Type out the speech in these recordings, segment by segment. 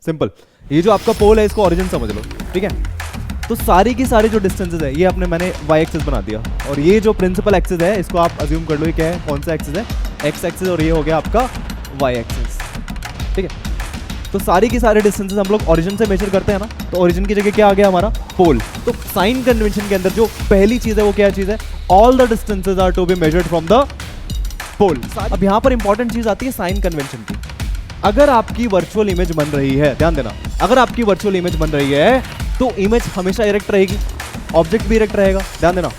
Simple. ये जो आपका पोल है इसको ओरिजिन समझ लो, ठीक है। तो सारी की सारी जो डिस्टेंसेज है ये मैंने वाई एक्सिस बना दिया, और ये जो प्रिंसिपल एक्सिस है इसको आप अज्यूम कर लो ये क्या है, कौन सा एक्सिस है, एक्स एक्सिस, और ये हो गया आपका वाई एक्सिस, ठीक है। तो सारी की सारी डिस्टेंसेज हम लोग ओरिजिन से मेजर करते हैं ना, तो ओरिजिन की जगह क्या आ गया हमारा, पोल। तो साइन कन्वेंशन के अंदर जो पहली चीज है वो क्या चीज है, all the distances are to be measured from the pole. अब यहां पर इंपॉर्टेंट चीज आती है साइन कन्वेंशन की। अगर आपकी वर्चुअल इमेज बन रही है, ध्यान देना, अगर आपकी वर्चुअल इमेज बन रही है तो इमेज हमेशा इरेक्ट रहेगी, ऑब्जेक्ट भी इरेक्ट रहेगा, ध्यान देना,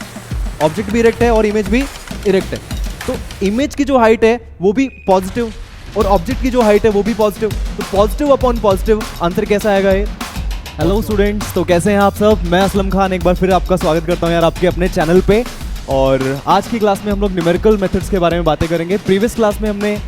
ऑब्जेक्ट भी इरेक्ट है और इमेज भी इरेक्ट है। तो इमेज की जो हाइट है वो भी पॉजिटिव और ऑब्जेक्ट की जो हाइट है वो भी पॉजिटिव, तो पॉजिटिव अपॉन पॉजिटिव आंसर कैसा आएगा ये। हेलो स्टूडेंट्स, तो कैसे हैं आप सब, मैं असलम खान एक बार फिर आपका स्वागत करता हूं यार आपके अपने चैनल पे। और आज की क्लास में हम लोग न्यूमेरिकल मेथड्स के बारे में बातें करेंगे। प्रीवियस क्लास में हमने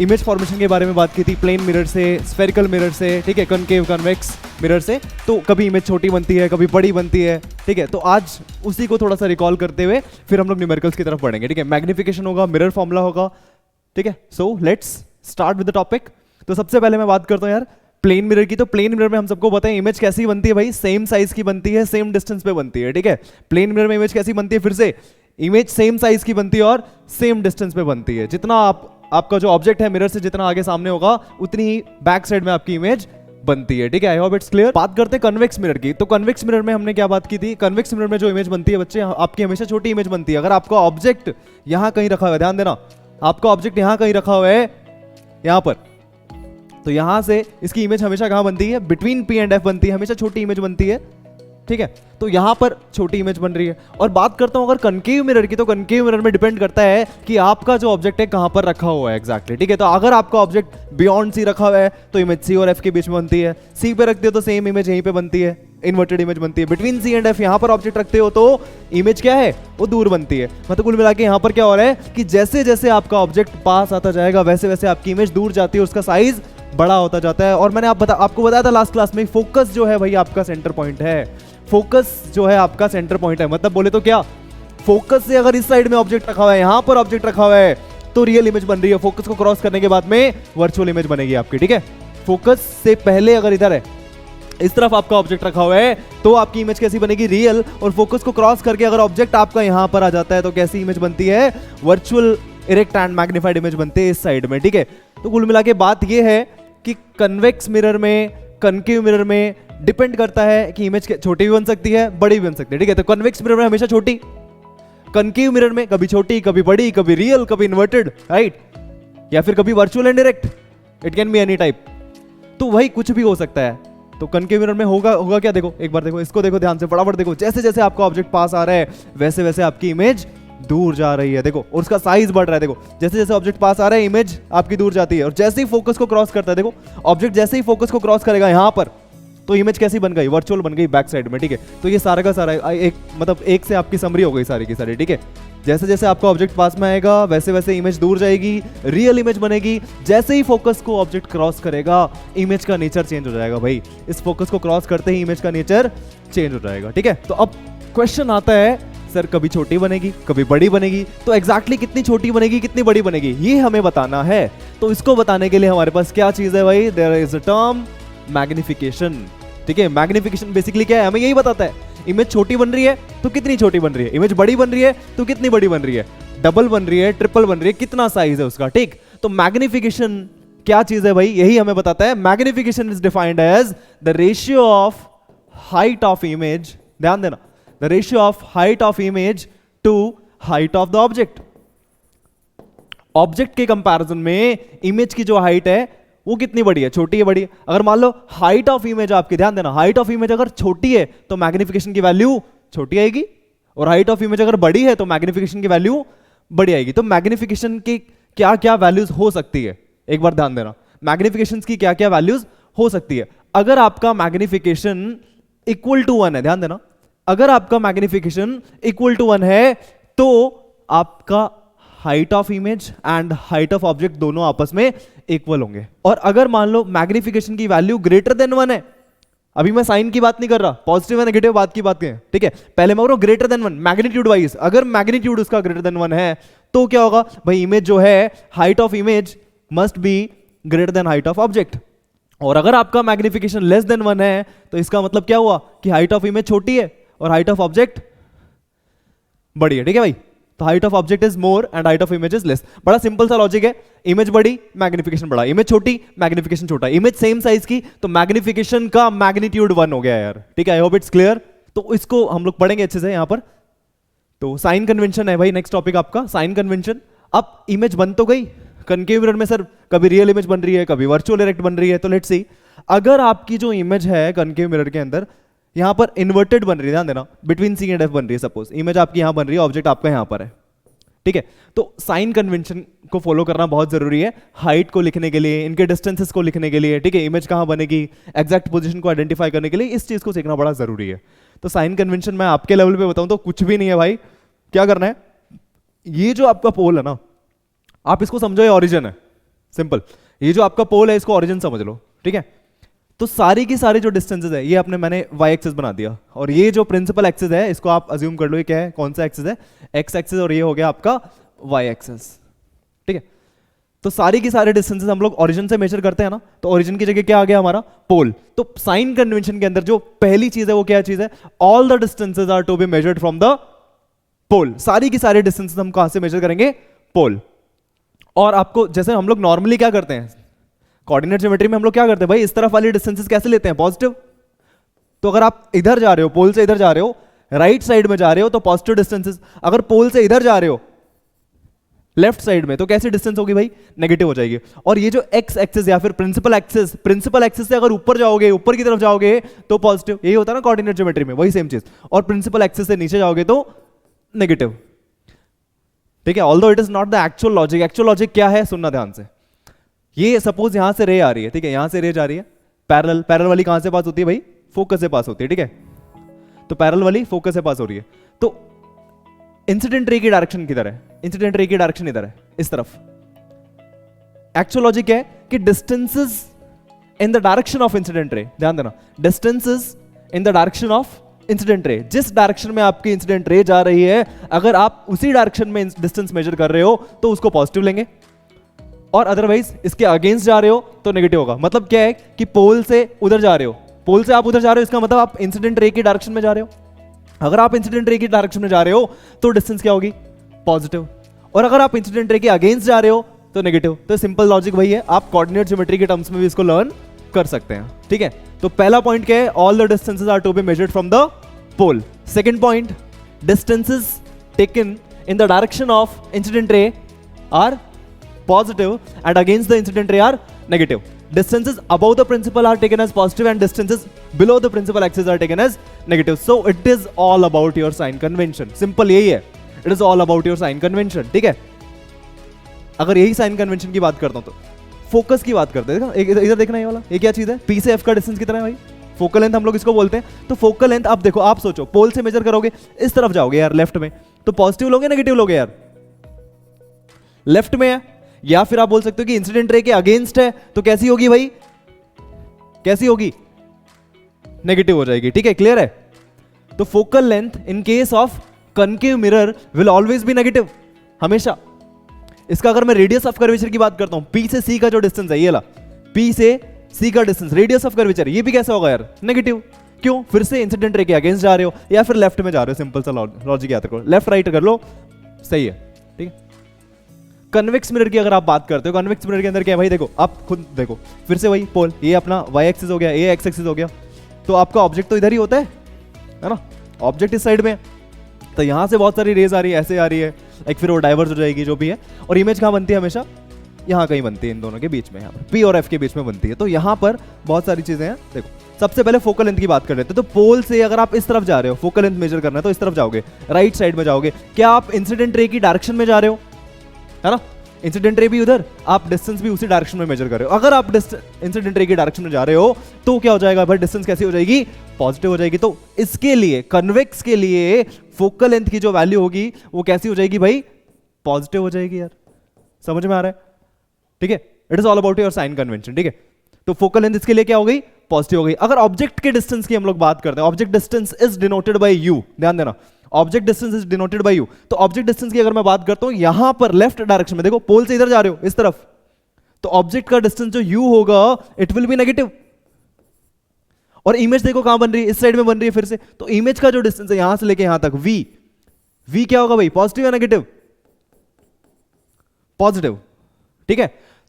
इमेज फॉर्मेशन के बारे में बात की थी, प्लेन मिरर से, स्फेरिकल मिरर से, ठीक है, कनकेव कन्वेक्स मिरर से। तो कभी इमेज छोटी बनती है, कभी बड़ी बनती है, ठीक है। तो आज उसी को थोड़ा सा रिकॉल करते हुए फिर हम लोग न्यूमेरिकल्स की तरफ बढ़ेंगे, ठीक है। मैग्निफिकेशन होगा, मिरर फॉर्मूला होगा, ठीक है। So let's start with the topic. तो सबसे पहले मैं बात करता हूँ यार प्लेन मिरर की। तो प्लेन मिरर में हम सबको पता है इमेज कैसी बनती है भाई, सेम साइज की बनती है, सेम डिस्टेंस पे बनती है, ठीक है। प्लेन मिरर में इमेज कैसी बनती है, फिर से इमेज सेम साइज की बनती है और सेम डिस्टेंस पे बनती है। जितना आपका जो ऑब्जेक्ट है मिरर से जितना आगे सामने होगा उतनी ही बैक साइड में आपकी इमेज बनती है, ठीक है। I hope it's clear. बात करते हैं कन्वेक्स मिरर की। तो कन्वेक्स मिरर में हमने क्या बात की थी, कन्वेक्स मिरर में जो इमेज बनती है बच्चे, आपकी हमेशा छोटी इमेज बनती है। अगर आपका ऑब्जेक्ट यहां कहीं रखा हुआ है, ध्यान देना, आपका ऑब्जेक्ट यहां कहीं रखा हुआ है, यहां पर, तो यहां से इसकी इमेज हमेशा कहां बनती है, बिटवीन पी एंड एफ बनती है, हमेशा छोटी इमेज बनती है, ठीक है। तो यहां पर छोटी इमेज बन रही है। और बात करता हूं अगर कनकेव मिरर की, तो कनकेव मिरर में डिपेंड करता है कि आपका जो ऑब्जेक्ट है कहां पर रखा हुआ है एग्जैक्टली, ठीक है। तो अगर आपका ऑब्जेक्ट बियॉन्ड सी रखा हुआ है तो इमेज सी और एफ के बीच में बनती है, सी पे रखते हो तो सेम इमेज यहीं पे बनती है, इन्वर्टेड इमेज बनती है। बिटवीन सी एंड एफ यहां पर ऑब्जेक्ट रखते हो तो इमेज क्या है, वो दूर बनती है। मतलब कुल मिला के यहां पर क्या हो रहा है कि जैसे जैसे आपका ऑब्जेक्ट पास आता जाएगा वैसे वैसे आपकी इमेज दूर जाती है, उसका साइज बड़ा होता जाता है। और मैंने आपको बताया था लास्ट क्लास में, फोकस जो है भाई आपका सेंटर पॉइंट है, फोकस जो है आपका सेंटर पॉइंट है। मतलब बोले तो क्या, फोकस से अगर इस साइड में ऑब्जेक्ट रखा हुआ है, यहां पर ऑब्जेक्ट रखा हुआ है, तो रियल इमेज बन रही है। फोकस को क्रॉस करने के बाद में वर्चुअल इमेज बनेगी आपकी, ठीक है। फोकस से पहले अगर इधर है, इस तरफ आपका ऑब्जेक्ट रखा हुआ है, तो आपकी इमेज कैसी बनेगी, रियल। और फोकस को क्रॉस करके अगर ऑब्जेक्ट आपका यहां पर आ जाता है तो कैसी इमेज बनती है, virtual erect and magnified image बनती है इस साइड में, ठीक है। तो कुल मिला के बात यह है कि कन्वेक्स मिरर में, कनकेव मिरर में डिपेंड करता है कि इमेज छोटी भी बन सकती है, बड़ी भी बन सकती है, ठीक है। तो कन्वेक्स मिरर में हमेशा छोटी, कनकेव मिरर में कभी छोटी, कभी बड़ी, कभी रियल, कभी इन्वर्टेड, राइट, या फिर कभी virtual and direct, it can be any type. तो वही कुछ भी हो सकता है। तो कनकेव मिरर में होगा क्या, देखो एक बार देखो, इसको देखो ध्यान से, फटाफट देखो, जैसे जैसे आपका ऑब्जेक्ट पास आ रहा है वैसे वैसे आपकी इमेज दूर जा रही है, देखो, और उसका साइज बढ़ रहा है। देखो जैसे जैसे ऑब्जेक्ट पास आ रहा है इमेज आपकी दूर जाती है, और जैसे ही फोकस को क्रॉस करता है, देखो ऑब्जेक्ट जैसे ही फोकस को क्रॉस करेगा यहां पर, तो इमेज कैसी बन गई, वर्चुअल बन गई बैक साइड में, ठीक है। तो ये सारा का सारा एक मतलब एक से आपकी समरी हो गई सारी की सारी, ठीक है। जैसे जैसे आपका ऑब्जेक्ट पास में आएगा वैसे वैसे इमेज दूर जाएगी, रियल इमेज बनेगी। जैसे ही फोकस को ऑब्जेक्ट क्रॉस करेगा इमेज का नेचर चेंज हो जाएगा भाई, इस फोकस को क्रॉस करते ही इमेज का नेचर चेंज हो जाएगा, ठीक है। तो अब क्वेश्चन आता है, सर कभी छोटी बनेगी कभी बड़ी बनेगी, तो एग्जैक्टली कितनी छोटी बनेगी कितनी बड़ी बनेगी ये हमें बताना है। तो इसको बताने के लिए हमारे पास क्या चीज है भाई, there is a term magnification, ठीक है। मैग्निफिकेशन बेसिकली क्या है, हमें यही बताता है इमेज छोटी बन रही है तो कितनी छोटी बन रही है, इमेज बड़ी बन रही है तो कितनी बड़ी बन रही है, डबल बन रही है, ट्रिपल बन रही है, कितना साइज है उसका, ठीक। तो मैग्निफिकेशन क्या चीज है भाई, यही हमें बताता है। Magnification is defined as the ratio of height of image, ध्यान देना, the ratio of height of image to height of the object। Object के कंपैरिजन में इमेज की जो हाइट है वो कितनी बड़ी है, छोटी है बड़ी है। अगर मान लो हाइट ऑफ इमेज आपकी, ध्यान देना, हाइट ऑफ इमेज अगर छोटी है तो मैग्निफिकेशन की वैल्यू छोटी आएगी, और हाइट ऑफ इमेज अगर बड़ी है तो मैग्निफिकेशन की वैल्यू बड़ी आएगी। तो मैग्निफिकेशन की क्या क्या वैल्यूज हो सकती है, एक बार ध्यान देना, मैग्निफिकेशन की क्या क्या वैल्यूज हो सकती है। अगर आपका मैग्निफिकेशन इक्वल टू 1 है, ध्यान देना, अगर आपका मैग्निफिकेशन इक्वल टू 1 है तो आपका height of image and height of object दोनों आपस में इक्वल होंगे। और अगर मान लो मैग्निफिकेशन की वैल्यू ग्रेटर देन 1 है, अभी मैं साइन की बात नहीं कर रहा, पॉजिटिव या नेगेटिव बात की बात करें, ठीक है। पहले मैं बोल रहा हूं ग्रेटर देन 1 मैग्नीट्यूड वाइज, अगर मैग्नीट्यूड उसका ग्रेटर देन 1 है तो क्या होगा भाई, इमेज जो है, height of image must be greater than height of object. और अगर आपका मैग्निफिकेशन लेस देन 1 है तो इसका मतलब क्या हुआ कि हाइट ऑफ इमेज छोटी है और हाइट ऑफ ऑब्जेक्ट बड़ी है। ठीक है भाई, तो height of object is more and height of image is less. बड़ा सिंपल सा लॉजिक है, इमेज बड़ी मैग्निफिकेशन बड़ा, इमेज छोटी मैग्निफिकेशन छोटा, इमेज सेम साइज की तो मैग्निफिकेशन का मैग्नीट्यूड 1 हो गया यार। ठीक है, आई होप इट्स क्लियर। तो इसको हम लोग पढ़ेंगे अच्छे से यहां पर। तो साइन कन्वेंशन है भाई नेक्स्ट टॉपिक आपका, साइन कन्वेंशन। अब इमेज बन तो गई कनकेव मिरर में सर, कभी रियल इमेज बन रही है कभी वर्चुअल इरेक्ट बन रही है। तो लेट्स सी, अगर आपकी जो इमेज है कनकेव मिरर के अंदर यहां पर इन्वर्टेड बन रही है, ध्यान देना, बिटवीन सी एंड एफ बन रही है, सपोज इमेज आपकी यहां बन रही है, ऑब्जेक्ट आपका यहां पर है। ठीक है, तो साइन कन्वेंशन को फॉलो करना बहुत जरूरी है हाइट को लिखने के लिए, इनके डिस्टेंसेस को लिखने के लिए। ठीक है, इमेज कहां बनेगी, एग्जैक्ट पोजीशन को आइडेंटिफाई करने के लिए इस चीज को सीखना बड़ा जरूरी है। तो साइन कन्वेंशन मैं आपके लेवल पे बताऊं तो कुछ भी नहीं है भाई। क्या करना है, ये जो आपका पोल है ना, आप इसको समझो ये ओरिजिन है, सिंपल। ये जो आपका पोल है इसको ओरिजिन समझ लो। ठीक है, तो सारी की सारी जो डिस्टेंसेस है ये मैंने वाई एक्सिस बना दिया, और ये जो प्रिंसिपल एक्सिस है इसको आप अज्यूम कर लो ये क्या है, कौन सा एक्सिस है, एक्स एक्सिस, और ये हो गया आपका वाई एक्सिस। ठीक है, तो सारी की सारी डिस्टेंसेस हम लोग ओरिजिन से मेजर करते हैं ना, तो ओरिजिन की जगह क्या आ गया हमारा, पोल। तो साइन कन्वेंशन के अंदर जो पहली चीज है वो क्या चीज है, all the distances are to be measured from the pole. सारी की सारी डिस्टेंसेस हम कहां से मेजर करेंगे, पोल। और आपको जैसे हम लोग नॉर्मली क्या करते हैं, कोऑर्डिनेट ज्योमेट्री में हम लोग क्या करते हैं भाई, इस तरफ वाली डिस्टेंसेस कैसे लेते हैं, पॉजिटिव। तो अगर आप इधर जा रहे हो, पोल से इधर जा रहे हो, राइट साइड में जा रहे हो तो पॉजिटिव डिस्टेंसेस, अगर पोल से इधर जा रहे हो लेफ्ट साइड में तो कैसी डिस्टेंस होगी भाई, नेगेटिव हो जाएगी। और ये जो एक्स एक्सिस या फिर प्रिंसिपल एक्सिस से अगर ऊपर जाओगे, ऊपर की तरफ जाओगे तो पॉजिटिव, यही होता है ना कोऑर्डिनेट ज्योमेट्री में, वही सेम चीज। और प्रिंसिपल एक्सिस से नीचे जाओगे तो नेगेटिव। ठीक है, although it is not the actual logic. Actual logic क्या है, सुनना ध्यान से। ये सपोज यहां से रे आ रही है, ठीक है, यहां से रे जा रही है, पैरेलल वाली कहां से पास होती है भाई, फोकस से पास होती है। ठीक है, तो पैरेलल वाली फोकस से पास हो रही है, तो इंसिडेंट रे की डायरेक्शन किधर है, इंसिडेंट रे की डायरेक्शन इधर है, इस तरफ। एक्चुअल लॉजिक है कि distances in the direction of incident रे, ध्यान देना, distances in the direction of incident रे, जिस डायरेक्शन में आपकी इंसिडेंट रे जा रही है, अगर आप उसी डायरेक्शन में डिस्टेंस मेजर कर रहे हो तो उसको पॉजिटिव लेंगे, और अदरवाइज इसके अगेंस्ट जा रहे हो तो नेगेटिव होगा। मतलब क्या है कि पोल से उधर जा रहे हो, पोल से आप उधर जा रहे हो, इसका मतलब आप इंसिडेंट रे की डायरेक्शन में जा रहे हो। अगर आप इंसिडेंट रे की डायरेक्शन में जा रहे हो तो डिस्टेंस क्या होगी, पॉजिटिव, और अगर आप इंसिडेंट रे के अगेंस्ट जा रहे हो तो नेगेटिव। तो सिंपल लॉजिक वही है, आप कोऑर्डिनेट ज्योमेट्री के टर्म्स में भी इसको लर्न कर सकते हैं। ठीक है, तो पहला पॉइंट क्या है, all the distances are to be measured from the pole. Second point, distances taken in the direction of incident ray are positive and against the incident ray are negative. Distances above the principal are taken as positive and distances below the principal axis are taken as negative. So it is all about your sign convention. Simple यही है, it is all about your sign convention. ठीक है, अगर यही sign convention की बात करता हूं तो फोकस की बात करते हैं, इधर देखना, ये वाला ये क्या चीज है, P से F का डिस्टेंस कितना है भाई, फोकल लेंथ हम लोग इसको बोलते हैं। तो फोकल लेंथ आप देखो, आप सोचो पोल से मेजर करोगे, इस तरफ जाओगे यार लेफ्ट में, तो पॉजिटिव लोगे नेगेटिव लोगे यार, लेफ्ट में है। या फिर आप बोल सकते हो कि इंसिडेंट रे के अगेंस्ट है तो कैसी होगी भाई, कैसी होगी, नेगेटिव हो जाएगी। ठीक है, क्लियर है। तो focal length in case of concave mirror will always be negative, हमेशा। इसका अगर मैं रेडियस ऑफ कर्वेचर की बात करता हूं, पी से सी का जो डिस्टेंस है, ये ला पी से सी का डिस्टेंस, रेडियस ऑफ कर्वेचर, ये भी कैसा होगा यार, नेगेटिव। क्यों, फिर से इंसिडेंट रे के अगेंस्ट जा रहे हो या फिर लेफ्ट में जा रहे हो, सिंपल सा लॉजिक याद रखो, लेफ्ट राइट कर लो, सही है। ठीक है, कन्वेक्स मिरर की अगर आप बात करते हो, कन्वेक्स मिरर के अंदर क्या है भाई, देखो आप खुद देखो, फिर से वही पोल, ये अपना वाई एक्सिस हो गया, ये एक्स एक्सिस हो गया, तो आपका ऑब्जेक्ट तो इधर ही होता है ना, ऑब्जेक्ट इस साइड में, तो यहां से बहुत सारी रेज आ रही है, ऐसे आ रही है, एक फिर वो डाइवर्स हो जाएगी जो भी है, और इमेज कहां बनती है, हमेशा यहां कहीं बनती है, इन दोनों के बीच में, यहाँ पर पी और एफ के बीच में बनती है। तो यहां पर बहुत सारी चीजें हैं। देखो, सबसे पहले फोकल लेंथ की बात कर रहे थे, तो पोल से अगर आप इस तरफ जा रहे हो, फोकल लेंथ मेजर करना है तो इस तरफ जाओगे, राइट साइड में जाओगे, क्या आप इंसिडेंट रे की डायरेक्शन में जा रहे हो, है ना, इंसिडेंट रे भी उधर, आप डिस्टेंस भी उसी डायरेक्शन में मेजर कर रहे हो। अगर आप इंसिडेंट रे की डायरेक्शन में जा रहे हो तो क्या हो जाएगा भाई, डिस्टेंस कैसी हो जाएगी, पॉजिटिव हो जाएगी। तो इसके लिए, कन्वेक्स के लिए फोकल लेंथ की जो वैल्यू होगी वो कैसी हो जाएगी भाई, पॉजिटिव हो जाएगी यार, समझ में आ रहा है। ठीक है, it is all about your sign convention. ठीक है, तो फोकल लेंथ इसके लिए क्या हो गई, पॉजिटिव हो गई। अगर ऑब्जेक्ट के डिस्टेंस की हम लोग बात करते हैं, object distance is denoted by you, ध्यान देना, object distance is denoted by you. तो ऑब्जेक्ट डिस्टेंस की अगर मैं बात करता हूं, यहां पर लेफ्ट डायरेक्शन में देखो, पोल से इधर जा रहे हो इस तरफ, तो ऑब्जेक्ट का डिस्टेंस जो u होगा इट विल बी नेगेटिव। और इमेज देखो कहां बन रही है, इस साइड में बन रही है फिर से, तो इमेज का जो डिस्टेंस है यहां से लेके यहां तक v क्या होगा भाई, पॉजिटिव या नेगेटिव, पॉजिटिव। ठीक है,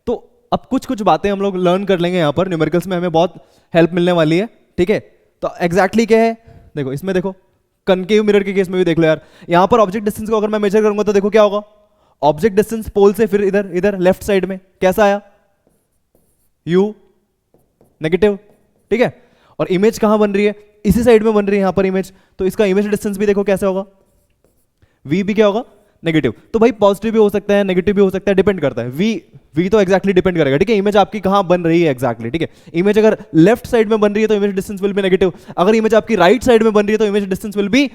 तो अब कुछ कुछ बातें हम लोग लर्न कर लेंगे यहां पर, न्यूमेरिकल्स में हमें बहुत हेल्प मिलने वाली है। ठीक है, तो एग्जैक्टली क्या है, देखो इसमें देखो कनकेव मिरर के केस में भी देख लो यार, यहां पर ऑब्जेक्ट डिस्टेंस को अगर मैं मेजर करूंगा तो देखो क्या होगा, ऑब्जेक्ट डिस्टेंस पोल से फिर इधर इधर लेफ्ट साइड में कैसा आया, u नेगेटिव। ठीक है, और इमेज कहां बन रही है, इसी साइड में बन रही है यहां पर इमेज, तो इसका इमेज डिस्टेंस भी देखो कैसे होगा, v भी क्या होगा, नेगेटिव। तो भाई पॉजिटिव भी हो सकता है, नेगेटिव भी हो सकता है, डिपेंड करता है, v तो एग्जैक्टली डिपेंड करेगा। ठीक है, इमेज आपकी कहां बन रही है एग्जैक्टली। ठीक है, इमेज अगर लेफ्ट साइड में बन रही है तो image distance will be negative, अगर इमेज आपकी राइट साइड में बन रही है तो image distance will be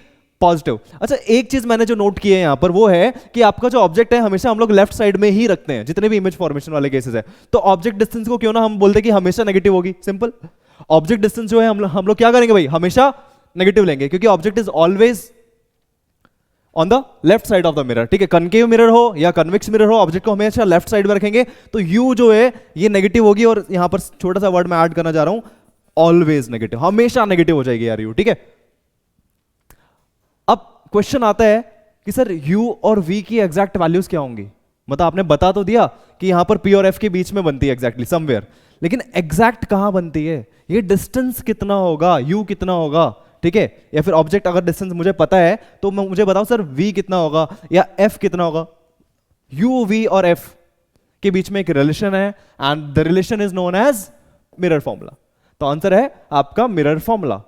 positive. अच्छा, एक चीज मैंने जो नोट की है यहां पर वो है कि आपका जो ऑब्जेक्ट है हमेशा हम लोग लेफ्ट साइड में ही रखते हैं जितने भी इमेज फॉर्मेशन वाले केसेस है, तो ऑब्जेक्ट डिस्टेंस को क्यों ना हम बोलते हैं कि हमेशा नेगेटिव होगी, सिंपल। ऑब्जेक्ट डिस्टेंस जो है हम लोग क्या करेंगे भाई, हमेशा नेगेटिव लेंगे, क्योंकि object is always on the left side of the mirror. ठीक है, कनकेव मिरर हो या कन्वेक्स मिरर हो, ऑब्जेक्ट को हमेशा लेफ्ट साइड में रखेंगे, तो u जो है ये नेगेटिव होगी, और यहां पर छोटा सा वर्ड मैं ऐड करना चाह रहा हूं, ऑलवेज नेगेटिव, हमेशा नेगेटिव हो जाएगी यार u। ठीक है, अब क्वेश्चन आता है कि सर u और v की एग्जैक्ट वैल्यूज क्या होंगी, मतलब आपने बता तो दिया कि यहां पर p और f के बीच में बनती है एग्जैक्टली समवेयर, लेकिन एग्जैक्ट कहां बनती है, ये डिस्टेंस कितना होगा, u कितना होगा। ठीक है, या फिर ऑब्जेक्ट अगर डिस्टेंस मुझे पता है तो मुझे बताओ सर v कितना होगा या f कितना होगा। u, v और f के बीच में एक रिलेशन है and the relation is known as mirror formula. तो आंसर है आपका मिरर फॉर्मूला।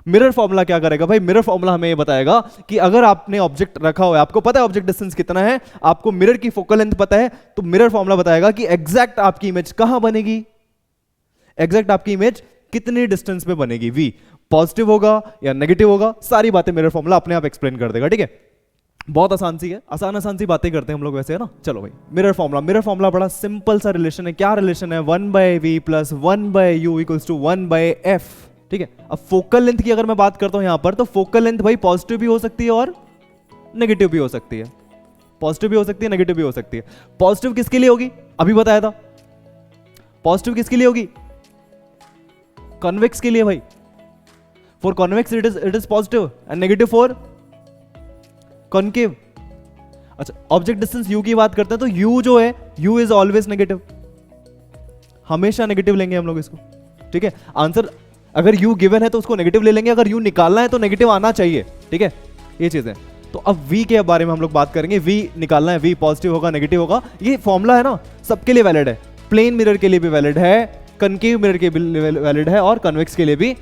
मिरर फॉर्मूला क्या करेगा भाई, मिरर फॉर्मूला हमें ये बताएगा कि अगर आपने ऑब्जेक्ट रखा हुआ है, आपको पता है ऑब्जेक्ट डिस्टेंस कितना है, आपको मिरर की फोकल लेंथ पता है, तो मिरर फॉर्मूला बताएगा कि एग्जैक्ट आपकी इमेज कहां बनेगी, एग्जैक्ट आपकी इमेज कितनी डिस्टेंस पे बनेगी, v पॉजिटिव होगा या नेगेटिव होगा, सारी बातें मिरर फॉर्मूला अपने आप एक्सप्लेन कर देगा। ठीक है, बहुत आसान सी है, आसान सी बातें करते हैं हम लोग वैसे, है ना। चलो भाई, मिरर फॉर्मूला बड़ा सिंपल सा रिलेशन है। क्या रिलेशन है, 1/v plus 1/u equals to 1/f। ठीक है, अब फोकल लेंथ की अगर मैं बात करता हूं यहां पर, तो फोकल लेंथ भाई पॉजिटिव भी हो सकती है और नेगेटिव भी हो सकती है, पॉजिटिव भी हो सकती है, नेगेटिव भी हो सकती है। पॉजिटिव किसके लिए होगी, अभी बताया था, पॉजिटिव किसके लिए होगी, कन्वेक्स के लिए भाई, for convex it is positive and negative for concave. अच्छा, ऑब्जेक्ट डिस्टेंस u की बात करते हैं तो u जो है u इज ऑलवेज नेगेटिव, हमेशा नेगेटिव लेंगे हम लोग इसको। ठीक है, आंसर अगर u गिवन है तो उसको नेगेटिव ले लेंगे, अगर u निकालना है तो नेगेटिव आना चाहिए। ठीक है, ये चीज है। तो अब v के बारे में हम लोग बात करेंगे, v निकालना है, v पॉजिटिव होगा नेगेटिव होगा, ये फॉर्मूला है ना सबके लिए वैलिड है, प्लेन मिरर के लिए भी वैलिड है, कनकेव मिरर के लिए वैलिड है और कन्वेक्स के लिए भी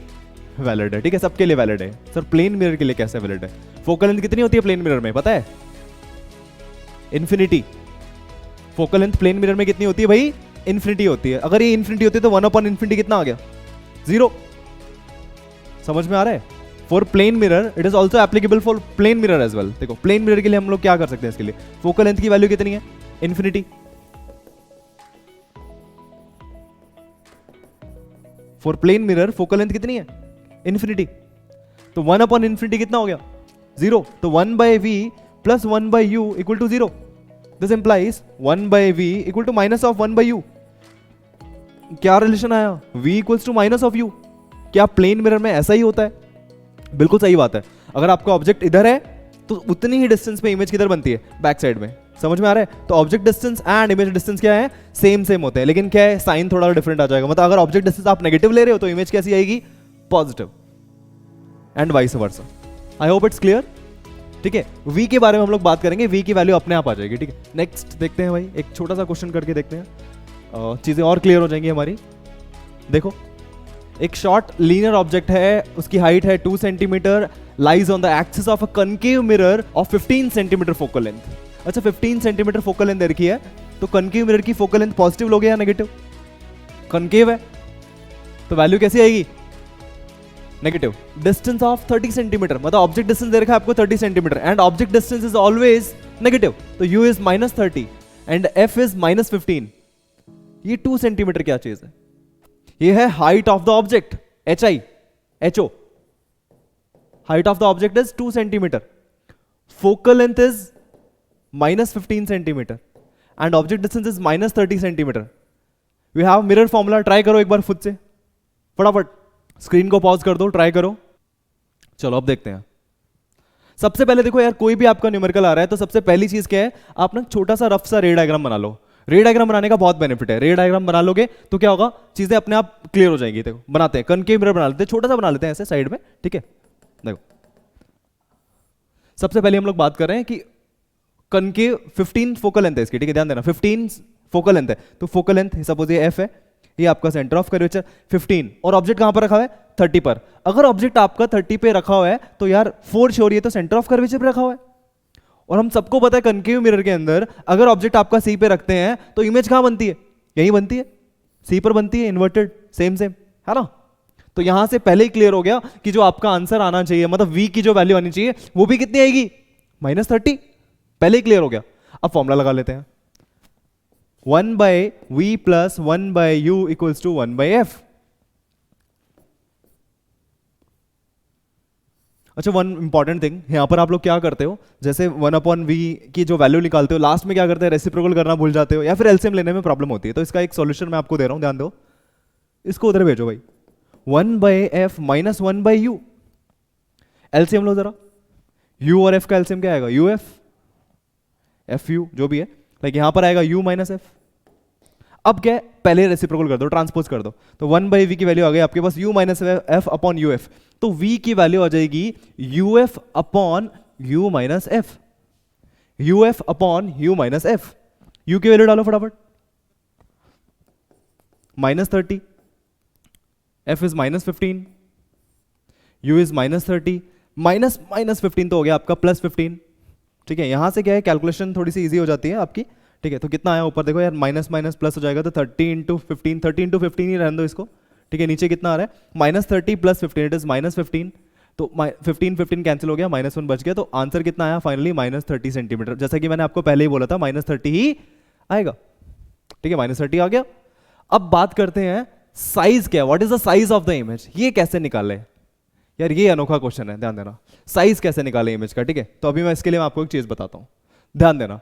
वैलिड है। ठीक है, सबके लिए वैलिड है। सर प्लेन मिरर के लिए कैसे वैलिड है, फोकल लेंथ कितनी होती है प्लेन मिरर में पता है, infinity. Focal length plane mirror में कितनी होती है भाई, इन्फिनिटी होती है। अगर ये इन्फिनिटी होती है तो 1/इन्फिनिटी कितना आ गया, 0। समझ में आ रहा है, for plane mirror it is also applicable for plane mirror as well. देखो प्लेन मिरर के लिए हम लोग क्या कर सकते हैं, इसके लिए फोकल लेंथ की वैल्यू कितनी है, infinity. For plane mirror focal length कितनी है, इन्फिनिटी। तो 1/इन्फिनिटी कितना हो गया, 0। तो 1/v plus 1/u equal to 0। This implies 1/v equal to minus of 1/u। क्या रिलेशन आया, v equals to minus of u। क्या प्लेन मिरर में ऐसा ही होता है, बिल्कुल सही बात है। अगर आपका ऑब्जेक्ट इधर है तो उतनी ही डिस्टेंस पे इमेज किधर बनती है, बैक साइड में। समझ में आ रहा है, तो object distance and image distance क्या है, सेम होते हैं, लेकिन क्या है साइन थोड़ा डिफरेंट आ जाएगा। मतलब अगर ऑब्जेक्ट डिस्टेंस आप नेगेटिव ले रहे हो तो इमेज कैसी आएगी, positive, and vice versa. I hope it's clear. ठीक है, v के बारे में हम लोग बात करेंगे, v की वैल्यू अपने आप आ जाएगी। ठीक है, नेक्स्ट देखते हैं भाई, एक छोटा सा क्वेश्चन करके देखते हैं, चीजें और क्लियर हो जाएंगी हमारी। देखो एक शॉर्ट लीनियर ऑब्जेक्ट है, उसकी हाइट है 2 centimetre, lies on the axis of a concave mirror of 15 centimetre focal length. अच्छा 15 सेंटीमीटर फोकल लेंथ दे रखी है, तो कनकेव मिरर की फोकल लेंथ पॉजिटिव लोगे या नेगेटिव, कनकेव है तो वैल्यू कैसी आएगी, नेगेटिव। डिस्टेंस ऑफ 30 सेंटीमीटर, मतलब ऑब्जेक्ट डिस्टेंस दे रखा है आपको 30 centimetre and object distance is always negative, तो u is -30 and f is -15। ये 2 सेंटीमीटर क्या चीज है, ये है height of the object, ho। Height of the object is 2 centimetre, focal length is -15 centimetre and object distance is -30 centimetre. We have mirror formula, try करो एक बार खुद से फटाफट, स्क्रीन को पॉज कर दो, ट्राई करो। चलो अब देखते हैं। सबसे पहले देखो यार, कोई भी आपका न्यूमेरिकल आ रहा है तो सबसे पहली चीज क्या है, आप ना छोटा सा रफ सा रे डायग्राम बना लो। रे डायग्राम बनाने का बहुत बेनिफिट है, रे डायग्राम बना लोगे तो क्या होगा, चीजें अपने आप क्लियर हो जाएंगी। देखो बनाते हैं, कनकेव मिरर बना लेते हैं, छोटा सा बना लेते हैं ऐसे साइड में, ठीक है। देखो सबसे पहले हम लोग बात कर रहे हैं कि कनकेव 15 फोकल लेंथ है इसकी, ठीक है, ध्यान देना 15 फोकल लेंथ है। तो फोकल लेंथ सपोज ये एफ है, ये आपका सेंटर ऑफ कर्वेचर 15, और ऑब्जेक्ट कहां पर रखा हुआ है, 30 पर। अगर ऑब्जेक्ट आपका 30 पे रखा हुआ है तो यार फोर श्योर ये तो सेंटर ऑफ कर्वेचर पे रखा हुआ है। और हम सबको पता है कनकेव मिरर के अंदर अगर ऑब्जेक्ट आपका सी पे रखते हैं तो इमेज कहां बनती है, यही बनती है, सी पर बनती है, इन्वर्टेड, सेम सेम है ना। तो यहां से पहले ही क्लियर हो गया कि जो आपका आंसर आना चाहिए, मतलब वी की जो वैल्यू आनी चाहिए वो भी कितनी आएगी, -30, पहले ही क्लियर हो गया। अब फॉर्मूला लगा लेते हैं, 1/v + 1/u = 1/f। अच्छा, वन इंपॉर्टेंट थिंग, यहां पर आप लोग क्या करते हो, जैसे 1/v की जो वैल्यू निकालते हो लास्ट में क्या करते हैं, रेसिप्रोकल करना भूल जाते हो या फिर एलसीएम लेने में प्रॉब्लम होती है। तो इसका एक सॉल्यूशन मैं आपको दे रहा हूं, ध्यान दो, इसको उधर भेजो भाई, 1/f - 1/u, एलसीएम लो जरा, u और f का एलसीएम क्या आएगा, uf, fu जो भी है, लाइक यहां पर आएगा u - f। अब क्या है, पहले रेसिप्रोकल कर दो, ट्रांसपोज कर दो, तो 1/v की वैल्यू आ गई आपके पास u - f अपॉन uf, तो v की वैल्यू आ जाएगी uf upon u - f, uf upon u - f। u की वैल्यू डालो फटाफट, -30, f इज -15, u इज -30, -15 तो हो गया आपका +15, ठीक है। यहां से क्या है, कैलकुलेशन थोड़ी सी इजी हो जाती है आपकी, ठीक है। तो कितना आया ऊपर देखो यार, माइनस माइनस प्लस हो जाएगा, तो 30 × 15, 30 × 15 ही रहने दो इसको, ठीक है। नीचे कितना आ रहा है, -30 + 15, इट इज -15, तो 15 कैंसिल हो गया, -1 बच गया, तो आंसर कितना आया फाइनली, -30 सेंटीमीटर। जैसा कि मैंने आपको पहले ही बोला था, -30 ही आएगा, ठीक है, -30 आ गया। अब बात करते हैं साइज क्या, what is the size of the image, ये कैसे निकाले यार, ये अनोखा क्वेश्चन है, ध्यान देना, साइज कैसे निकाले इमेज का, ठीक है। तो अभी मैं इसके लिए आपको एक चीज बताता हूं, ध्यान देना।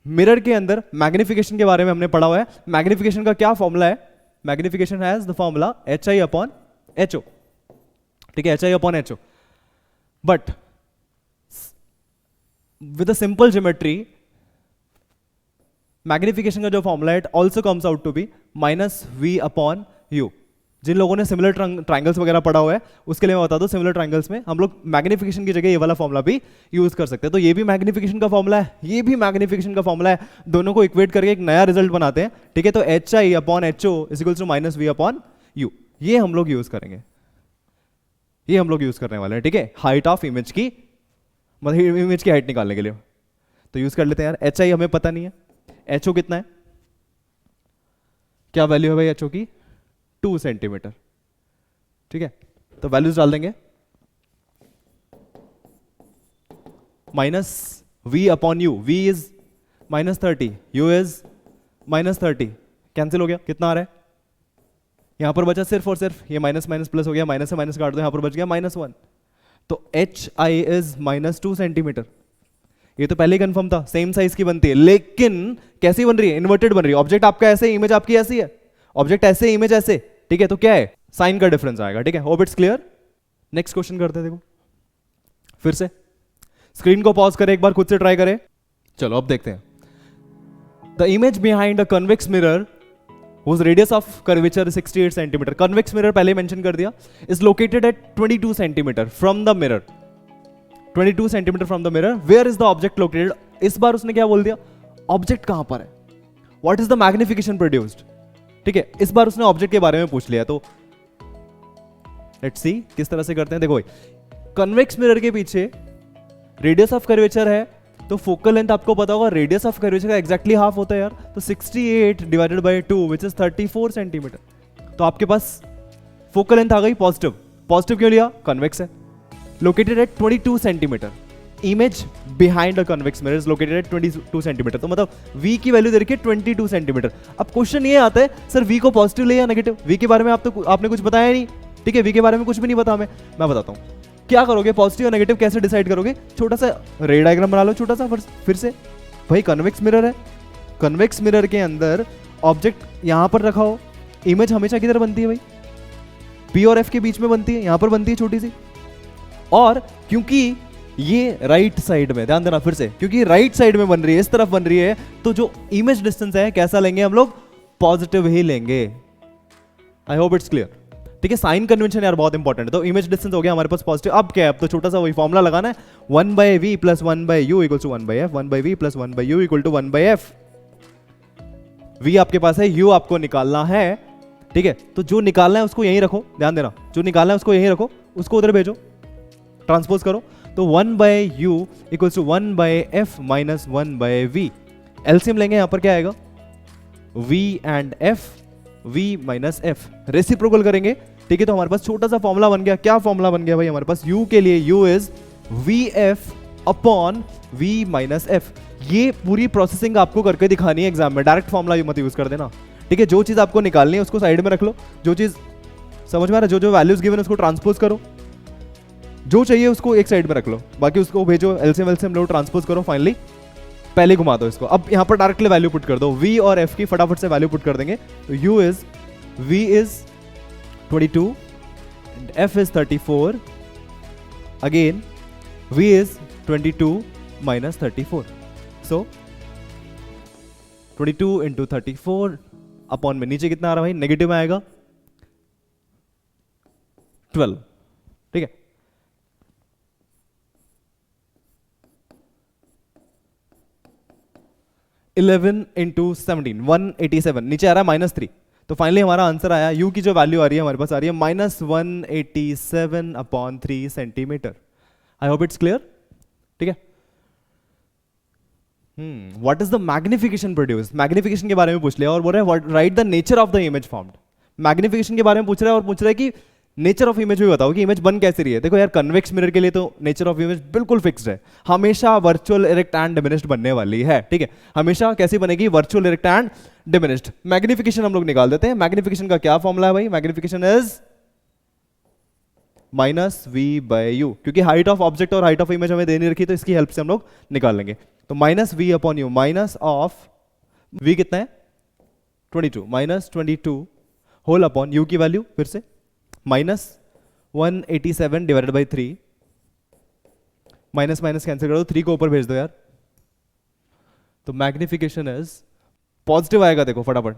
मिरर के अंदर मैग्निफिकेशन के बारे में हमने पढ़ा हुआ है, मैग्निफिकेशन का क्या फॉर्मूला है, magnification has the formula HI/HO, ठीक है, HI/HO। But with a simple geometry magnification का जो फॉर्मूला है it also comes out to be -v/u। जिन लोगों ने सिमिलर ट्राइंगल्स वगैरह पढ़ा हुआ है उसके लिए मैं बता दूं, सिमिलर ट्राइंगल्स में हम लोग मैग्निफिकेशन की जगह ये वाला फॉर्मूला भी यूज कर सकते हैं। तो ये भी मैग्निफिकेशन का फॉर्मूला है, ये भी मैग्निफिकेशन का फॉर्मूला है, दोनों को इक्वेट करके एक नया रिजल्ट बनाते हैं, ठीक है। तो HI/HO = -v/u, ये हम लोग यूज करेंगे, ये हम लोग यूज करने वाले हैं, ठीक है, हाइट ऑफ इमेज की, मतलब इमेज की हाइट निकालने के लिए। तो यूज कर लेते हैं यार, HI हमें पता नहीं है, HO कितना है, क्या वैल्यू है भाई HO की, 2 सेंटीमीटर, ठीक है। तो वैल्यूज डाल देंगे, -v/u, v is -30, u is -30, cancel हो गया, कितना आ रहा है, यहां पर बचा सिर्फ और सिर्फ ये माइनस माइनस प्लस हो गया, माइनस से माइनस काट दो, यहां पर बच गया -1, तो HI इज -2 सेंटीमीटर। ये तो पहले ही कंफर्म था, सेम साइज की बनती है, लेकिन कैसी बन रही है, इन्वर्टेड बन रही है। ऑब्जेक्ट आपका ऐसे, इमेज आपकी ऐसी है, ऑब्जेक्ट ऐसे, इमेज ऐसे, ठीक है। तो क्या है, साइन का डिफरेंस आएगा, ठीक है। Hope it's clear. Next question करते हैं, देखो फिर से स्क्रीन को पॉज करें, एक बार खुद से ट्राई करें। चलो अब देखते हैं, the image behind a convex mirror whose radius of curvature is 68 centimeter, convex mirror पहले मेंशन कर दिया, is located at 22 centimeter from the mirror, 22 centimeter from the mirror, where is the object located। इस बार उसने क्या बोल दिया, object कहां पर है, what is the magnification produced, ठीक है। इस बार उसने ऑब्जेक्ट के बारे में पूछ लिया, तो लेट्स सी किस तरह से करते हैं। देखो कन्वेक्स मिरर के पीछे रेडियस ऑफ कर्वेचर है, तो फोकल लेंथ आपको पता होगा, रेडियस ऑफ कर्वेचर का एग्जैक्टली हाफ होता है यार, तो 68 divided by 2 which is 34 centimetre. तो आपके पास फोकल लेंथ आ गई पॉजिटिव, पॉजिटिव क्यों लिया, कन्वेक्स है, located at 22 centimetre. Image behind a convex mirror is located at 22 centimetre, तो मतलब v की वैल्यू दे रखी है 22 सेंटीमीटर। अब क्वेश्चन ये आता है, सर v को पॉजिटिव ले या नेगेटिव, v के बारे में आपने कुछ बताया नहीं, ठीक है, v के बारे में कुछ भी नहीं पता हमें, मैं बताता हूँ क्या करोगे, पॉजिटिव और नेगेटिव कैसे डिसाइड करोगे। छोटा सा रे डायग्राम बना लो, छोटा सा, फिर से भाई कन्वेक्स मिरर है, कन्वेक्स मिरर के अंदर ऑब्जेक्ट यहां पर रखा हो, इमेज हमेशा किधर बनती है भाई? P और F के बीच में बनती है, यहां पर बनती है छोटी सी। और क्योंकि ये राइट साइड में, ध्यान देना फिर से, क्योंकि राइट साइड में बन रही है, इस तरफ बन रही है, तो जो इमेज डिस्टेंस है कैसा लेंगे हम लोग? पॉजिटिव ही लेंगे। I hope it's clear. ठीक है, साइन कन्वेंशन यार बहुत इंपॉर्टेंट है। तो इमेज डिस्टेंस हो गया हमारे पास पॉजिटिव। अब क्या है? अब तो छोटा सा वही फॉर्मूला लगाना है, 1/v + 1/u = 1/f, 1/v + 1/u = 1/f। v आपके पास है, u आपको निकालना है। ठीक है, तो जो निकालना है उसको यहीं रखो, ध्यान देना, जो निकालना है उसको यहीं रखो, उसको उधर भेजो, ट्रांसपोज करो। तो 1/u = 1/f - 1/v। एलसीएम लेंगे, यहां पर क्या आएगा? v and f, v - f, reciprocal करेंगे। ठीक है, तो हमारे पास छोटा सा फॉर्मूला बन गया। क्या फॉर्मूला बन गया भाई हमारे पास? u के लिए u is vf upon v - f। ये पूरी प्रोसेसिंग आपको करके दिखानी है एग्जाम में, डायरेक्ट फॉर्मूला मत यूज कर देना। ठीक है, जो चीज आपको निकालनी है उसको साइड में रख लो, जो चीज समझ में आ रहा है, जो वैल्यूज गिवन है उसको ट्रांसपोज करो, जो चाहिए उसको एक साइड में रख लो, बाकी उसको भेजो, एलसीएम लो, ट्रांसपोज करो, फाइनली पहले घुमा दो इसको। अब यहां पर डायरेक्टली वैल्यू पुट कर दो, v और f की फटाफट से वैल्यू पुट कर देंगे। तो v is 22 and f is 34, again v is 22 - 34, so 22 × 34 upon में नीचे कितना आ रहा है भाई? नेगेटिव में आएगा 12। ठीक है, (11 × 17 187, नीचे आ रहा है -3। तो फाइनली हमारा आंसर आया, u की जो वैल्यू आ रही है हमारे पास आ रही है -187/3 centimetre. I hope it's clear. ठीक है, what is the magnification produce? Magnification के बारे में पूछ लिया और बोल रहे हैं right the nature of the image formed. Magnification के बारे में पूछ रहा है और पूछ रहा है कि नेचर ऑफ इमेज भी बताओ कि इमेज बन कैसे रही है। देखो यार, कन्वेक्स मिरर के लिए तो नेचर ऑफ इमेज बिल्कुल फिक्स्ड है, हमेशा वर्चुअल इरेक्ट एंड डिमिनिश्ड बनने वाली है। ठीक है, हमेशा कैसी बनेगी? Virtual erect and diminished. Magnification हम लोग निकाल देते हैं। मैग्निफिकेशन का क्या फॉर्मूला है भाई? मैग्निफिकेशन इज -v/u, क्योंकि हाइट ऑफ ऑब्जेक्ट और हाइट ऑफ इमेज हमें देनी रखी, तो इसकी हेल्प से हम लोग निकाल लेंगे। तो -v/u, माइनस ऑफ v कितना है? 22, -22 होल अपॉन u की वैल्यू फिर से -187/3, माइनस माइनस कैंसिल कर दो, 3 को ऊपर भेज दो यार। तो मैग्निफिकेशन इज पॉजिटिव आएगा, देखो फटाफट,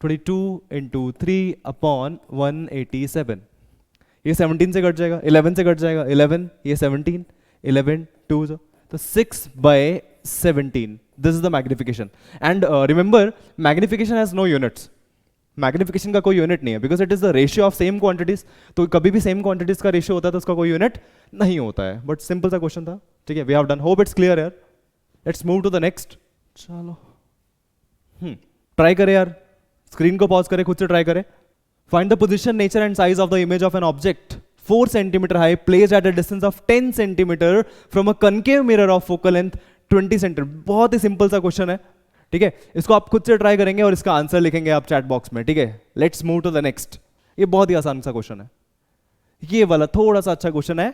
22 × 3 अपॉन 187। ये 17 से कट जाएगा, 11 से कट जाएगा, 11, ये 17, 11 2, तो 6/17। This is the magnification. And remember, magnification has no units. Magnification का कोई यूनिट नहीं है, because it is the ratio of same quantities. तो कभी भी सेम क्वांटिटीज का रेशियो होता है तो उसका कोई यूनिट नहीं होता है। बट सिंपल सा क्वेश्चन था। ठीक है, we have done, hope it's clear यार। Let's move to the next. चलो ट्राई करें यार, स्क्रीन को पॉज करें, खुद से ट्राई करें। Find the position, nature and size of the image of an object 4 centimetre high placed at a distance of 10 centimetre from a concave mirror of focal length 20 centimetre. बहुत ही simple सा question है। ठीक है, इसको आप खुद से ट्राई करेंगे और इसका आंसर लिखेंगे आप चैट बॉक्स में। ठीक है, let's move to the next. ये बहुत ही आसान सा क्वेश्चन है, ये वाला थोड़ा सा अच्छा क्वेश्चन है।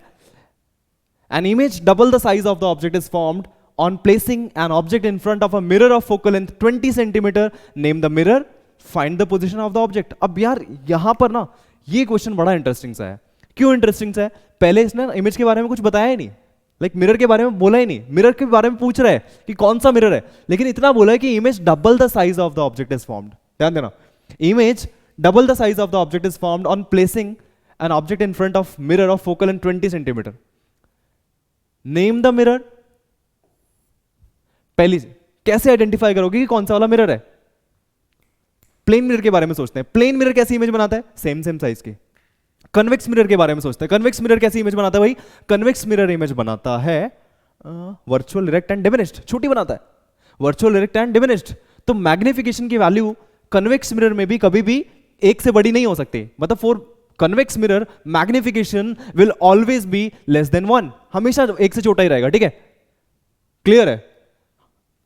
An image double the size of the object is formed on placing an object in front of a mirror of focal length 20 centimetre. Name the mirror, find the position of the object. अब यार यहां पर ना ये question बड़ा interesting सा है। क्यों इंटरेस्टिंग सा है? पहले इसने इमेज के बारे में कुछ बताया ही नहीं, मिरर के बारे में बोला ही नहीं। मिरर के बारे में पूछ रहा है कि कौन सा मिरर है, लेकिन इतना बोला है कि image double the size of the object is formed. ध्यान देना, image double the size of the object is formed on placing an object in front of mirror of focal length 20 centimetre. Name the mirror. पहली कैसे identify करोगे कि कौन सा वाला mirror है? प्लेन मिरर के बारे में सोचते हैं। प्लेन मिरर कैसी इमेज बनाता है? सेम साइज की। कन्वेक्स मिरर के बारे में सोचते हैं। कन्वेक्स मिरर कैसी इमेज बनाता है भाई? कन्वेक्स मिरर इमेज बनाता है वर्चुअल इरेक्ट एंड डिमिनिश्ड, छोटी बनाता है, वर्चुअल इरेक्ट एंड डिमिनिश्ड। तो मैग्निफिकेशन की वैल्यू कन्वेक्स मिरर में भी कभी भी 1 से बड़ी नहीं हो सकती। मतलब for convex mirror magnification will always be less than 1, हमेशा 1 से छोटा ही रहेगा। ठीक है, क्लियर है?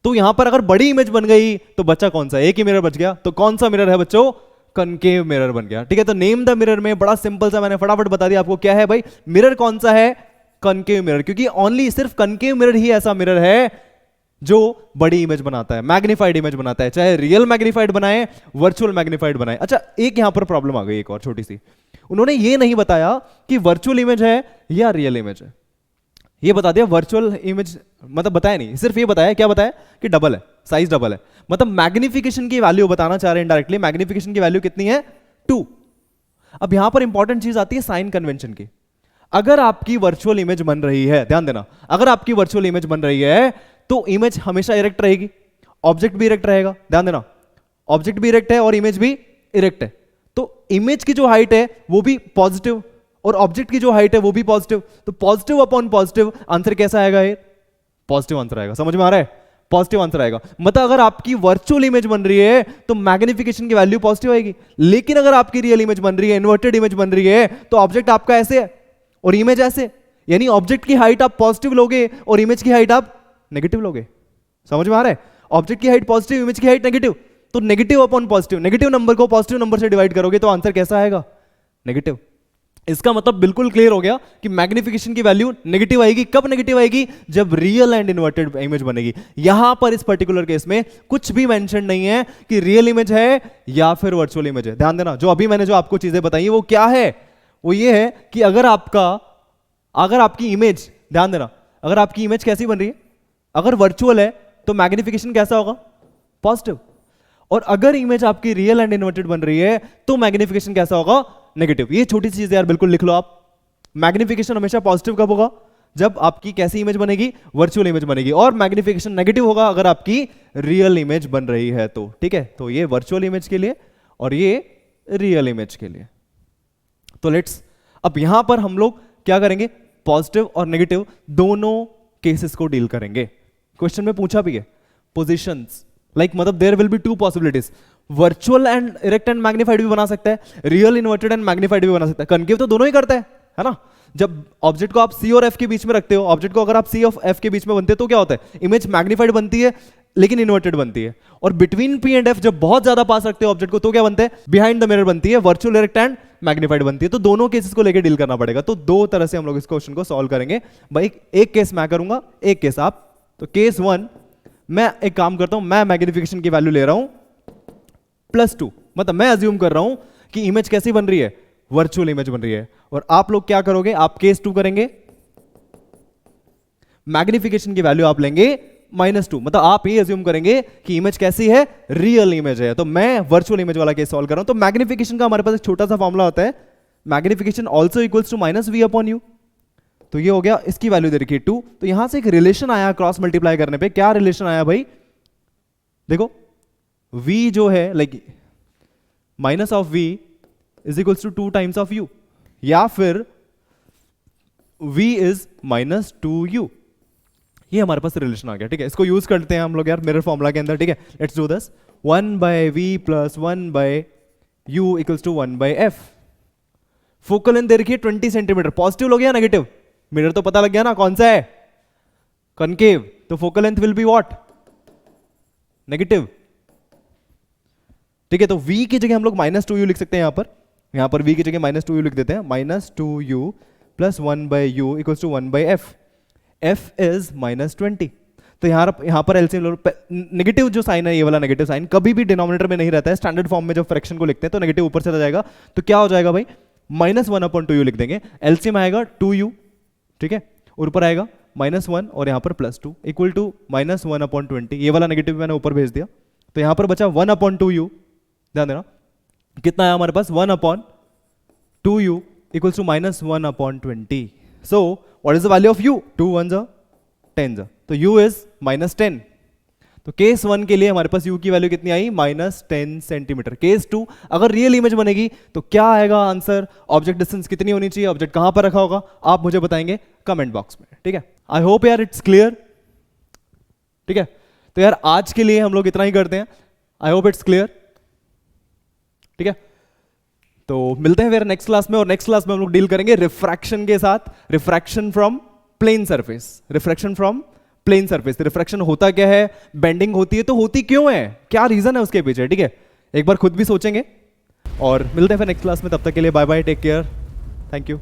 तो यहां पर अगर बड़ी इमेज बन गई तो बच्चा कौन सा? एक ही मिरर बच गया। तो कौन सा मिरर है बच्चों? कनकेव मिरर बन गया। ठीक है, तो नेम द मिरर में बड़ा सिंपल सा मैंने फटाफट बता दिया आपको क्या है भाई। मिरर कौन सा है? कनकेव मिरर, क्योंकि ओनली सिर्फ कनकेव मिरर ही ऐसा मिरर है जो बड़ी इमेज बनाता है, मैग्नीफाइड इमेज बनाता है, चाहे रियल मैग्नीफाइड बनाए वर्चुअल मैग्नीफाइड बनाए। अच्छा, एक यहां पर प्रॉब्लम आ गई, एक और छोटी सी। उन्होंने ये नहीं बताया कि वर्चुअल इमेज है या रियल इमेज है। ये बता दिया वर्चुअल इमेज, मतलब बताया नहीं, सिर्फ ये बताया, क्या बताया कि डबल है, साइज डबल है, मतलब मैग्निफिकेशन की वैल्यू बताना चाह रहे हैं इनडायरेक्टली। मैग्निफिकेशन की वैल्यू कितनी है? 2। अब यहां पर इंपॉर्टेंट चीज आती है साइन कन्वेंशन की। अगर आपकी वर्चुअल इमेज बन रही है, ध्यान देना, अगर आपकी वर्चुअल इमेज बन रही है तो इमेज हमेशा इरेक्ट रहेगी, ऑब्जेक्ट भी इरेक्ट रहेगा। ध्यान देना, ऑब्जेक्ट भी इरेक्ट है और इमेज भी इरेक्ट है, तो इमेज की जो हाइट है वो भी पॉजिटिव और ऑब्जेक्ट की जो हाइट है वो भी पॉजिटिव। तो पॉजिटिव अपॉन पॉजिटिव आंसर कैसा आएगा? ये पॉजिटिव आंसर आएगा। समझ में आ रहा है? पॉजिटिव आंसर आएगा। मतलब अगर आपकी वर्चुअल इमेज बन रही है तो मैग्निफिकेशन की वैल्यू पॉजिटिव आएगी, लेकिन अगर आपकी रियल इमेज बन रही है, इन्वर्टेड इमेज बन रही है, तो ऑब्जेक्ट आपका ऐसे है और इमेज ऐसे, यानी ऑब्जेक्ट की हाइट आप पॉजिटिव लोगे और इमेज की हाइट आप नेगेटिव लोगे। समझ में आ रहा है? ऑब्जेक्ट की हाइट पॉजिटिव, इमेज की हाइट नेगेटिव, तो negative upon positive, negative number को पॉजिटिव नंबर से डिवाइड करोगे तो आंसर कैसा आएगा? नेगेटिव। इसका मतलब बिल्कुल क्लियर हो गया कि मैग्निफिकेशन की वैल्यू नेगेटिव आएगी। कब नेगेटिव आएगी? जब रियल एंड इन्वर्टेड इमेज बनेगी। यहां पर इस पर्टिकुलर केस में कुछ भी मेंशन नहीं है कि रियल इमेज है या फिर वर्चुअल इमेज है। ध्यान देना, जो अभी मैंने जो आपको चीजें बताई वो क्या है? वो ये है कि अगर आपकी इमेज, ध्यान देना, अगर आपकी इमेज कैसी बन रही है, अगर वर्चुअल है तो मैग्निफिकेशन कैसा होगा? पॉजिटिव। और अगर इमेज आपकी रियल एंड इन्वर्टेड बन रही है तो मैग्निफिकेशन कैसा होगा? नेगेटिव। ये छोटी सी चीज यार बिल्कुल लिख लो आप। मैग्निफिकेशन हमेशा पॉजिटिव कब होगा? जब आपकी कैसी इमेज बनेगी? वर्चुअल इमेज बनेगी। और मैग्निफिकेशन नेगेटिव होगा अगर आपकी रियल इमेज बन रही है तो। ठीक है, तो ये वर्चुअल इमेज के लिए और ये रियल इमेज के लिए। तो लेट्स, अब यहां पर हम लोग क्या करेंगे? पॉजिटिव और नेगेटिव दोनों केसेस को डील करेंगे। क्वेश्चन में पूछा भी है पोजीशंस, लाइक मतलब there will be 2 possibilities. Virtual and erect and magnified भी बना सकता है, रियल इन्वर्टेड एंड मैग्नीफाइड भी बना सकता है। कनकेव तो दोनों ही करता है ना? जब ऑब्जेक्ट को आप सी और एफ के बीच में रखते हो, ऑब्जेक्ट को अगर आप सी और एफ के बीच में बनते हो तो क्या होता है? इमेज मैग्नीफाइड बनती है लेकिन इन्वर्टेड बनती है। और बिटवीन पी एंड एफ जब बहुत ज्यादा पास रखते हो ऑब्जेक्ट को तो क्या बनते हैं? बिहाइंड द मिरर बनती है, वर्चुअल इरेक्ट एंड मैग्नीफाइड बनती है। तो दोनों केसेस को लेकर डील करना पड़ेगा। तो दो तरह से हम लोग इस क्वेश्चन को सॉल्व करेंगे भाई। एक केस मैं करूंगा, एक केस आप। तो केस 1, मैं एक काम करता हूं, मैं मैग्निफिकेशन की वैल्यू ले रहा हूं +2, मतलब मैं अज्यूम कर रहा हूं कि इमेज कैसी बन रही है? वर्चुअल इमेज बन रही है। और आप लोग क्या करोगे? आप केस 2 करेंगे, मैग्निफिकेशन की वैल्यू आप लेंगे -2, मतलब आप ये अज्यूम करेंगे कि इमेज कैसी है? रियल इमेज है। तो मैं वर्चुअल इमेज वाला केस सॉल्व कर रहा हूं। तो मैग्निफिकेशन का हमारे पास एक छोटा सा फॉर्मूला होता है, magnification also equals to -v/u। तो ये हो गया, इसकी वैल्यू दे रखी है 2। तो यहां से एक रिलेशन आया क्रॉस मल्टीप्लाई करने पे। क्या रिलेशन आया भाई? देखो, v जो है like minus of v is equals to 2 times of u, या फिर v इज -2u। ये हमारे पास रिलेशन आ गया। ठीक है, इसको यूज करते हैं हम लोग यार मिरर फॉर्मूला के अंदर। ठीक है, let's do this. 1/v + 1/u equals to 1/f। Focal length दे रखी है 20 सेंटीमीटर। पॉजिटिव लोगे या नेगेटिव? मिरर तो पता लग गया ना कौन सा है? कनकेव। तो focal length will be what? Negative. ठीक है, तो v की जगह हम लोग -2u लिख सकते हैं। यहां पर v की जगह -2u लिख देते हैं। -2u + 1/u equals to 1/f। f is -20। तो यहां पर एलसीएम, नेगेटिव जो साइन है, ये वाला नेगेटिव साइन कभी भी डिनोमिनेटर में नहीं रहता है। स्टैंडर्ड फॉर्म में जब फ्रैक्शन को लिखते हैं तो नेगेटिव ऊपर चला जाएगा। तो क्या हो जाएगा भाई? -1/2u लिख देंगे। एलसीएम आएगा 2u, ठीक है, और ऊपर आएगा -1 और यहां पर +2 इक्वल टू -1/20। ये वाला नेगेटिव मैंने ऊपर भेज दिया। तो यहां पर बचा 1/2u। ध्यान देना, कितना आया हमारे पास? 1/2u equals to -1/20। So what is the value of u? 2 1s 10s, तो u इज -10। तो केस 1 के लिए हमारे पास u की वैल्यू कितनी आई? -10 सेंटीमीटर। केस 2, अगर रियल इमेज बनेगी तो क्या आएगा आंसर? ऑब्जेक्ट डिस्टेंस कितनी होनी चाहिए? ऑब्जेक्ट कहां पर रखा होगा? आप मुझे बताएंगे कमेंट बॉक्स में। ठीक है, आई होप यार इट्स क्लियर। ठीक है, तो यार आज के लिए हम लोग इतना ही करते हैं। I hope it's clear. ठीक है, तो मिलते हैं फिर नेक्स्ट क्लास में। और नेक्स्ट क्लास में हम लोग डील करेंगे रिफ्रैक्शन के साथ। Refraction from plane surface. Refraction from plane surface. Refraction होता क्या है? बेंडिंग होती है तो होती क्यों है? क्या रीजन है उसके पीछे? ठीक है, एक बार खुद भी सोचेंगे और मिलते हैं फिर नेक्स्ट क्लास में। तब तक के लिए bye bye, take care, thank you.